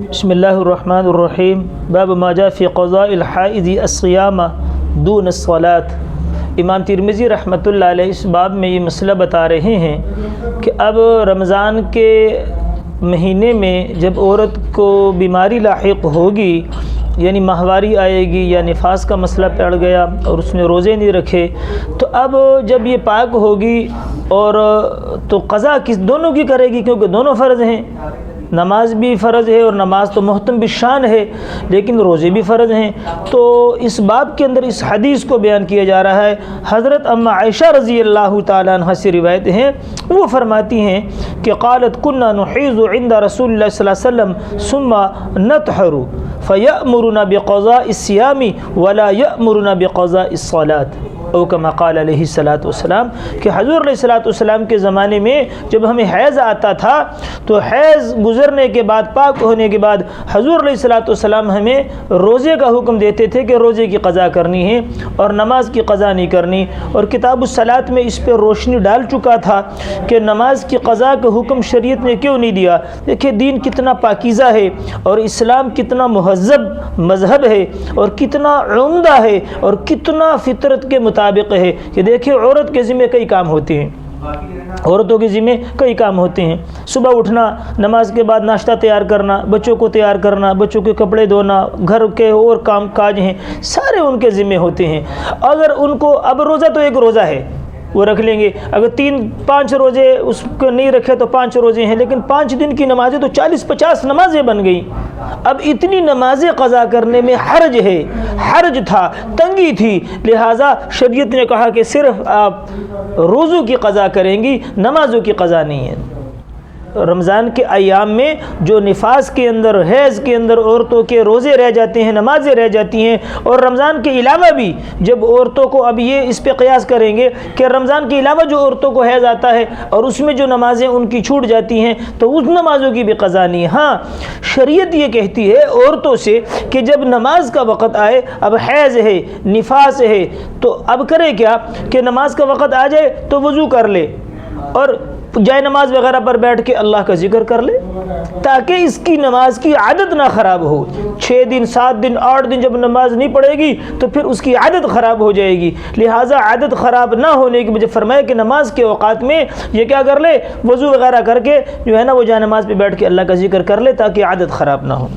بسم اللہ الرحمن الرحیم باب ما جاء فی قضاء الحائض الصیام دون الصلاة۔ امام ترمذی رحمۃ اللہ علیہ اس باب میں یہ مسئلہ بتا رہے ہیں کہ اب رمضان کے مہینے میں جب عورت کو بیماری لاحق ہوگی، یعنی ماہواری آئے گی یا نفاس کا مسئلہ پڑ گیا اور اس نے روزے نہیں رکھے، تو اب جب یہ پاک ہوگی اور تو قضا دونوں کی کرے گی، کیونکہ دونوں فرض ہیں۔ نماز بھی فرض ہے اور نماز تو محتم بالشان ہے، لیکن روزے بھی فرض ہیں۔ تو اس باب کے اندر اس حدیث کو بیان کیا جا رہا ہے۔ حضرت اما عائشہ رضی اللہ تعالیٰ عنہ سے روایت ہیں، وہ فرماتی ہیں کہ قالت كنا نحيض عند رسول اللہ صلی اللہ علیہ وسلم ثم نطهر فيأمرنا بقضاء الصيام ولا يأمرنا بقضاء الصلاة، او کما قال علیہ الصلاۃ والسلام، کہ حضور علیہ الصلاۃ والسلام کے زمانے میں جب ہمیں حیض آتا تھا تو حیض گزرنے کے بعد، پاک ہونے کے بعد، حضور علیہ الصلاۃ والسلام ہمیں روزے کا حکم دیتے تھے کہ روزے کی قضا کرنی ہے اور نماز کی قضا نہیں کرنی۔ اور کتاب الصلاۃ میں اس پہ روشنی ڈال چکا تھا کہ نماز کی قضا کا حکم شریعت نے کیوں نہیں دیا۔ دیکھیں دین کتنا پاکیزہ ہے اور اسلام کتنا مہذب مذہب ہے اور کتنا عمدہ ہے اور کتنا فطرت کے مطابق ہے کہ دیکھیں عورت کے ذمہ کئی کام ہوتے ہیں، عورتوں کے ذمہ کئی کام ہوتے ہیں۔ صبح اٹھنا، نماز کے بعد ناشتہ تیار کرنا، بچوں کو تیار کرنا، بچوں کے کپڑے دھونا، گھر کے اور کام کاج ہیں، سارے ان کے ذمہ ہوتے ہیں۔ اگر ان کو اب روزہ تو ایک روزہ ہے وہ رکھ لیں گے، اگر 3-5 روزے اس کو نہیں رکھے تو 5 روزے ہیں، لیکن 5 دن کی نمازیں تو 40-50 نمازیں بن گئی۔ اب اتنی نمازیں قضا کرنے میں حرج ہے، حرج تھا، تنگی تھی، لہٰذا شریعت نے کہا کہ صرف آپ روزوں کی قضا کریں گی، نمازوں کی قضا نہیں ہے۔ رمضان کے ایام میں جو نفاس کے اندر، حیض کے اندر عورتوں کے روزے رہ جاتے ہیں، نمازیں رہ جاتی ہیں، اور رمضان کے علاوہ بھی جب عورتوں کو، اب یہ اس پہ قیاس کریں گے کہ رمضان کے علاوہ جو عورتوں کو حیض آتا ہے اور اس میں جو نمازیں ان کی چھوٹ جاتی ہیں تو اس نمازوں کی بھی قضا نہیں ہے۔ ہاں شریعت یہ کہتی ہے عورتوں سے کہ جب نماز کا وقت آئے، اب حیض ہے، نفاس ہے، تو اب کرے کیا کہ نماز کا وقت آ جائے تو وضو کر لے اور جائے نماز وغیرہ پر بیٹھ کے اللہ کا ذکر کر لے، تاکہ اس کی نماز کی عادت نہ خراب ہو۔ 6 دن 7 دن 8 دن جب نماز نہیں پڑھے گی تو پھر اس کی عادت خراب ہو جائے گی، لہٰذا عادت خراب نہ ہونے کی وجہ فرمایا کہ نماز کے اوقات میں یہ کیا کر لے، وضو وغیرہ کر کے جو ہے نا وہ جائے نماز پہ بیٹھ کے اللہ کا ذکر کر لے تاکہ عادت خراب نہ ہو۔